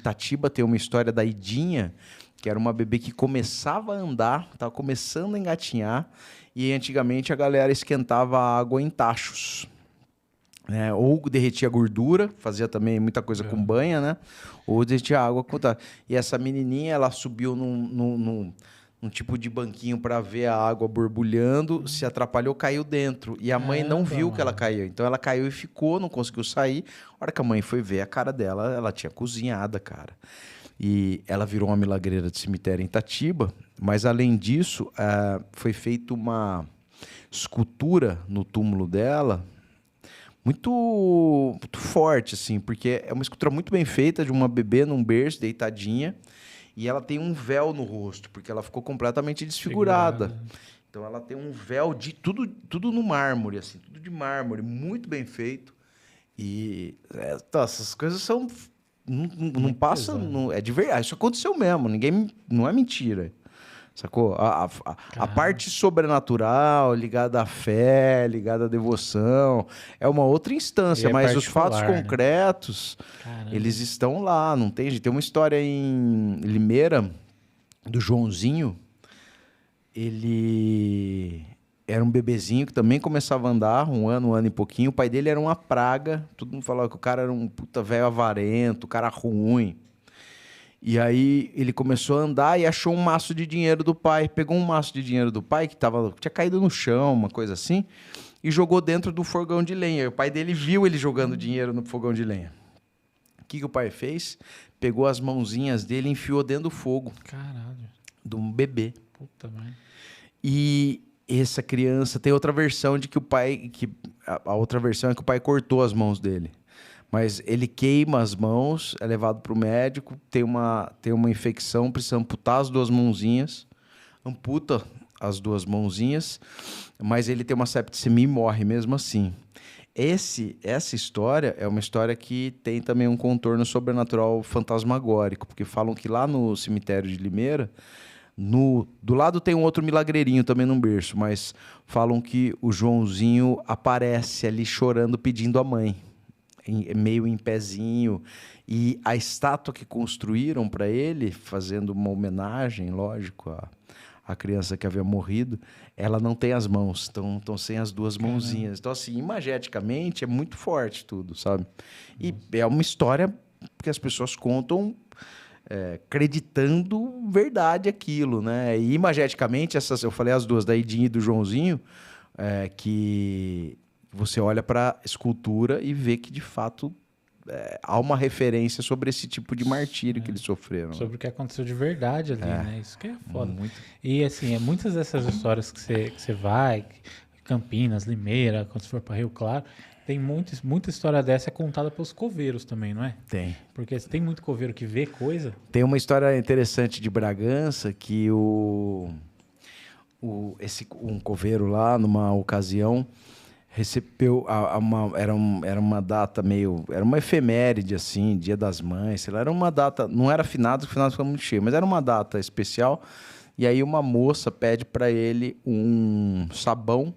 Itatiba tem uma história da Idinha, que era uma bebê que começava a andar, estava começando a engatinhar, e antigamente a galera esquentava a água em tachos. Né? Ou derretia gordura, fazia também muita coisa com banha, né? Ou derretia água com tacho. E essa menininha, ela subiu num tipo de banquinho para ver a água borbulhando, se atrapalhou, caiu dentro. E a mãe não viu que ela caiu. Então ela caiu e ficou, não conseguiu sair. A hora que a mãe foi ver a cara dela, ela tinha cozinhada, cara. E ela virou uma milagreira de cemitério em Itatiba. Mas além disso, foi feita uma escultura no túmulo dela, muito forte, assim, porque é uma escultura muito bem feita de uma bebê num berço, deitadinha, e ela tem um véu no rosto, porque ela ficou completamente desfigurada. Então ela tem um véu de tudo no mármore, assim, tudo de mármore, muito bem feito. E essas coisas são. Não passa. Não, é de verdade. Isso aconteceu mesmo. Não é mentira. Sacou? A parte sobrenatural, ligada à fé, ligada à devoção, é uma outra instância, mas os fatos concretos, eles estão lá, não tem jeito. Tem uma história em Limeira, do Joãozinho, ele era um bebezinho que também começava a andar, um ano e pouquinho, o pai dele era uma praga, todo mundo falava que o cara era um puta velho avarento, cara ruim. E aí ele começou a andar e achou um maço de dinheiro do pai. Pegou um maço de dinheiro do pai que tinha caído no chão, uma coisa assim, e jogou dentro do fogão de lenha. E o pai dele viu ele jogando dinheiro no fogão de lenha. O que o pai fez? Pegou as mãozinhas dele e enfiou dentro do fogo. Caralho. De um bebê. Puta, mãe. E essa criança tem outra versão de que o pai... A outra versão é que o pai cortou as mãos dele. Mas ele queima as mãos, é levado para o médico, tem uma infecção, precisa amputar as duas mãozinhas, amputa as duas mãozinhas, mas ele tem uma septicemia e morre mesmo assim. Essa história é uma história que tem também um contorno sobrenatural fantasmagórico, porque falam que lá no cemitério de Limeira, do lado tem um outro milagreirinho também num berço, mas falam que o Joãozinho aparece ali chorando, pedindo a mãe. Meio em pezinho, e a estátua que construíram para ele, fazendo uma homenagem, lógico, à criança que havia morrido, ela não tem as mãos, estão sem as duas mãozinhas. Então, assim, imageticamente, é muito forte tudo, sabe? E é uma história que as pessoas contam acreditando verdade aquilo, né? E imageticamente, eu falei as duas, da Idinha e do Joãozinho, que... Você olha para a escultura e vê que, de fato, há uma referência sobre esse tipo de martírio que eles sofreram. Sobre o que aconteceu de verdade ali, né? Isso que é foda. E, assim, muitas dessas histórias que você vai, Campinas, Limeira, quando você for para Rio Claro, tem muita história dessa contada pelos coveiros também, não é? Tem. Porque tem muito coveiro que vê coisa. Tem uma história interessante de Bragança que um coveiro lá, numa ocasião, recebeu era uma data meio... Era uma efeméride, assim, Dia das Mães, sei lá. Era uma data... Não era finado, porque o finado ficou muito cheio, mas era uma data especial. E aí uma moça pede para ele um sabão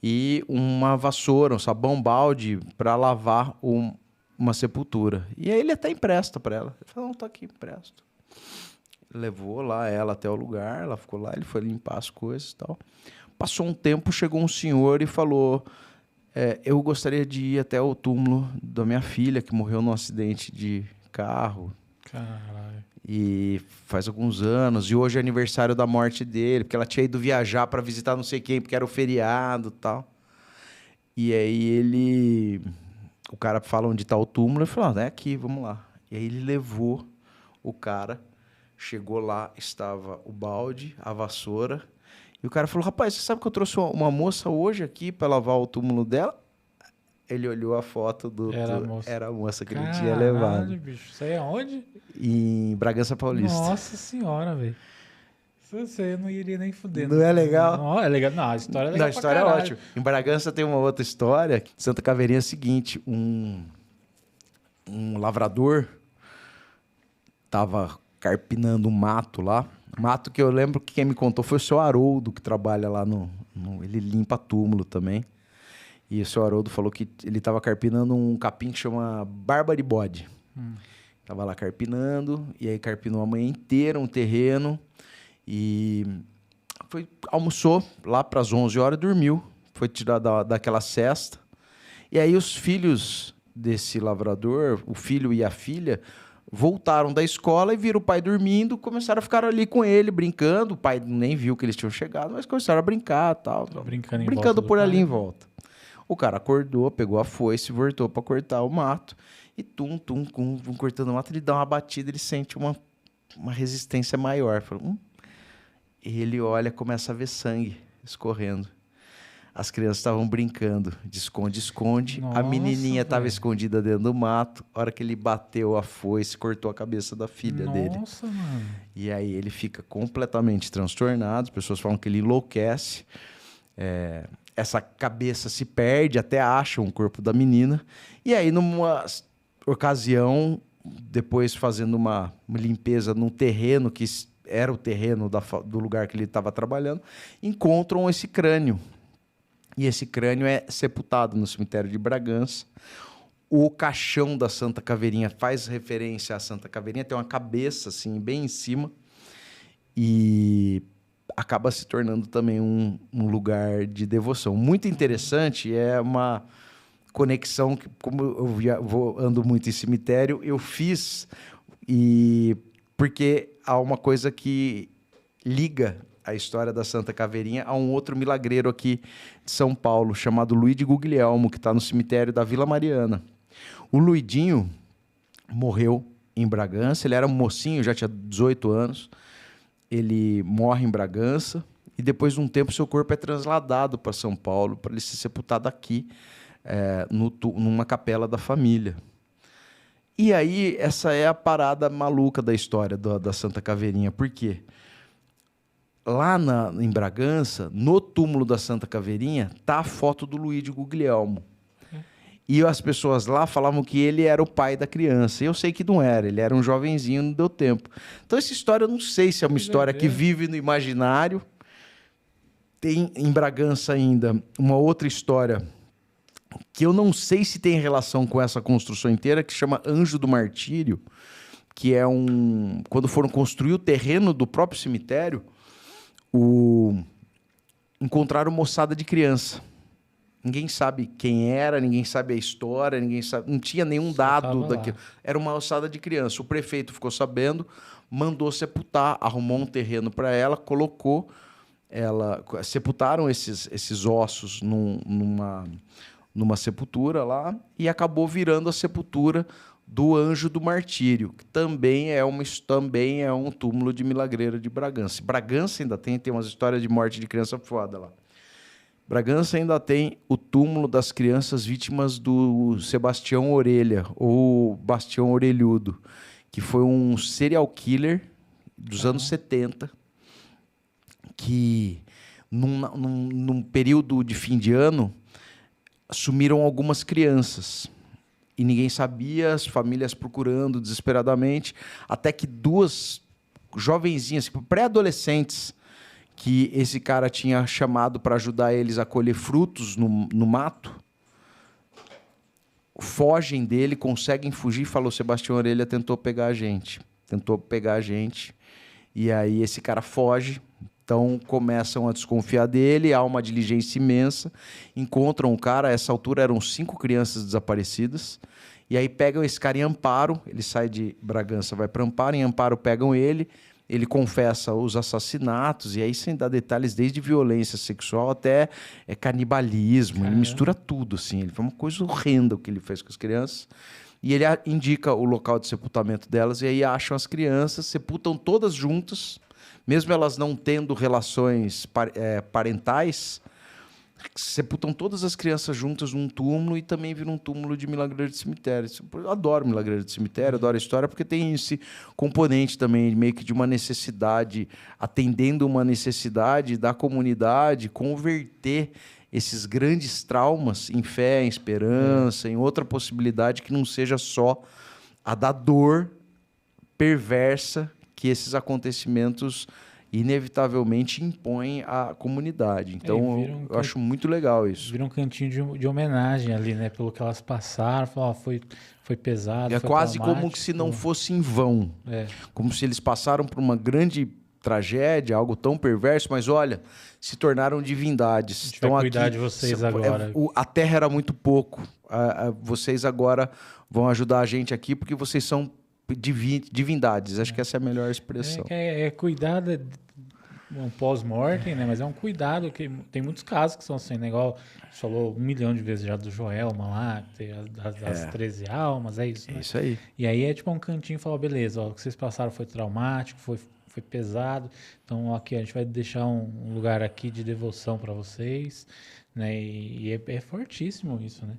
e uma vassoura, um sabão balde, para lavar uma sepultura. E aí ele até empresta para ela. Ele falou, não, tá aqui, empresto. Levou lá ela até o lugar, ela ficou lá, ele foi limpar as coisas e tal. Passou um tempo, chegou um senhor e falou... eu gostaria de ir até o túmulo da minha filha, que morreu num acidente de carro. Caralho. E faz alguns anos. E hoje é aniversário da morte dele, porque ela tinha ido viajar para visitar não sei quem, porque era o feriado e tal. E aí o cara fala onde está o túmulo, e falou, é aqui, vamos lá. E aí ele levou o cara, chegou lá, estava o balde, a vassoura. E o cara falou, rapaz, você sabe que eu trouxe uma moça hoje aqui para lavar o túmulo dela? Ele olhou a foto era a moça que ele tinha levado. Caralho, bicho. Isso aí é onde? Em Bragança Paulista. Nossa senhora, velho. Você não iria nem fuder. Não é legal? Não, é legal. Não, a história é legal. A história é ótima. Em Bragança tem uma outra história. Santa Caveirinha é o seguinte, um lavrador estava carpinando um mato lá. Mato que eu lembro que quem me contou foi o seu Haroldo, que trabalha lá ele limpa túmulo também. E o seu Haroldo falou que ele estava carpinando um capim que chama barba de bode. Tava lá carpinando, e aí carpinou a manhã inteira um terreno, e almoçou lá para as 11 horas, dormiu, foi tirar daquela cesta. E aí os filhos desse lavrador, o filho e a filha, voltaram da escola e viram o pai dormindo, começaram a ficar ali com ele, brincando. O pai nem viu que eles tinham chegado, mas começaram a brincar, tal, brincando por ali em volta. O cara acordou, pegou a foice, voltou para cortar o mato, e cortando o mato, ele dá uma batida, ele sente uma resistência maior. Ele olha, começa a ver sangue escorrendo. As crianças estavam brincando de esconde-esconde. A menininha estava escondida dentro do mato. A hora que ele bateu a foice, cortou a cabeça da filha dele. Nossa, mano. E aí ele fica completamente transtornado. As pessoas falam que ele enlouquece. Essa cabeça se perde, até acham o corpo da menina. E aí, numa ocasião, depois fazendo uma limpeza num terreno que era o terreno do lugar que ele estava trabalhando, encontram esse crânio. E esse crânio é sepultado no cemitério de Bragança. O caixão da Santa Caveirinha faz referência à Santa Caveirinha, tem uma cabeça assim, bem em cima, e acaba se tornando também um lugar de devoção. Muito interessante, é uma conexão que, como eu ando muito em cemitério, eu fiz, porque há uma coisa que liga a história da Santa Caveirinha a um outro milagreiro aqui de São Paulo, chamado Luigi Guglielmo, que está no cemitério da Vila Mariana. O Luidinho morreu em Bragança, ele era um mocinho, já tinha 18 anos, ele morre em Bragança, e depois de um tempo seu corpo é trasladado para São Paulo, para ele ser sepultado aqui, numa capela da família. E aí, essa é a parada maluca da história da Santa Caveirinha. Por quê? Lá em Bragança, no túmulo da Santa Caveirinha, tá a foto do Luigi Guglielmo. E as pessoas lá falavam que ele era o pai da criança. Eu sei que não era, ele era um jovenzinho, não deu tempo. Então, essa história, eu não sei se é uma história que vive no imaginário. Tem em Bragança ainda uma outra história que eu não sei se tem relação com essa construção inteira, que chama Anjo do Martírio, que é quando foram construir o terreno do próprio cemitério, encontraram moçada de criança. Ninguém sabe quem era, ninguém sabe a história, ninguém sabe, não tinha nenhum dado daquilo. Era uma moçada de criança. O prefeito ficou sabendo, mandou sepultar, arrumou um terreno para ela, colocou ela, sepultaram esses ossos numa sepultura lá, e acabou virando a sepultura do Anjo do Martírio, que também é um túmulo de milagreiro de Bragança. Bragança ainda tem umas histórias de morte de criança foda lá. Bragança ainda tem o túmulo das crianças vítimas do Sebastião Orelha, ou Bastião Orelhudo, que foi um serial killer dos anos 70, que num período de fim de ano sumiram algumas crianças. E ninguém sabia, as famílias procurando desesperadamente, até que duas jovenzinhas, pré-adolescentes, que esse cara tinha chamado para ajudar eles a colher frutos no mato, fogem dele, conseguem fugir, falou: Sebastião Orelha tentou pegar a gente. E aí esse cara foge. Então começam a desconfiar dele, há uma diligência imensa, encontram o cara. A essa altura eram 5 crianças desaparecidas, e aí pegam esse cara em Amparo. Ele sai de Bragança, vai para Amparo, em Amparo pegam ele confessa os assassinatos, e aí sem dar detalhes, desde violência sexual até canibalismo. Ele mistura tudo, assim. Ele foi uma coisa horrenda o que ele fez com as crianças. E ele indica o local de sepultamento delas, e aí acham as crianças, sepultam todas juntas, mesmo elas não tendo relações parentais, sepultam todas as crianças juntas num túmulo, e também vira um túmulo de milagreiro de cemitério. Eu adoro milagreiro de cemitério, adoro a história, porque tem esse componente também, meio que de uma necessidade, atendendo uma necessidade da comunidade, converter esses grandes traumas em fé, em esperança, em outra possibilidade que não seja só a da dor perversa que esses acontecimentos inevitavelmente impõe a comunidade. Então, eu acho muito legal isso. Vira um cantinho de homenagem ali, né? Pelo que elas passaram, falou, foi pesado, é foi quase traumático. como se não fosse em vão. Como se eles passaram por uma grande tragédia, algo tão perverso, mas olha, se tornaram divindades. A gente vai cuidar de vocês agora. A terra era muito pouco. Vocês agora vão ajudar a gente aqui porque vocês são divindades. Acho que essa é a melhor expressão. É cuidar um pós-mortem, né? Mas é um cuidado que tem muitos casos que são assim, né? Igual você falou 1 milhão de vezes já do Joelma lá, das 13 almas, é isso, né? É isso aí. E aí é tipo um cantinho e falar, beleza, ó, o que vocês passaram foi traumático, foi pesado, então aqui a gente vai deixar um lugar aqui de devoção para vocês, né? E é fortíssimo isso, né?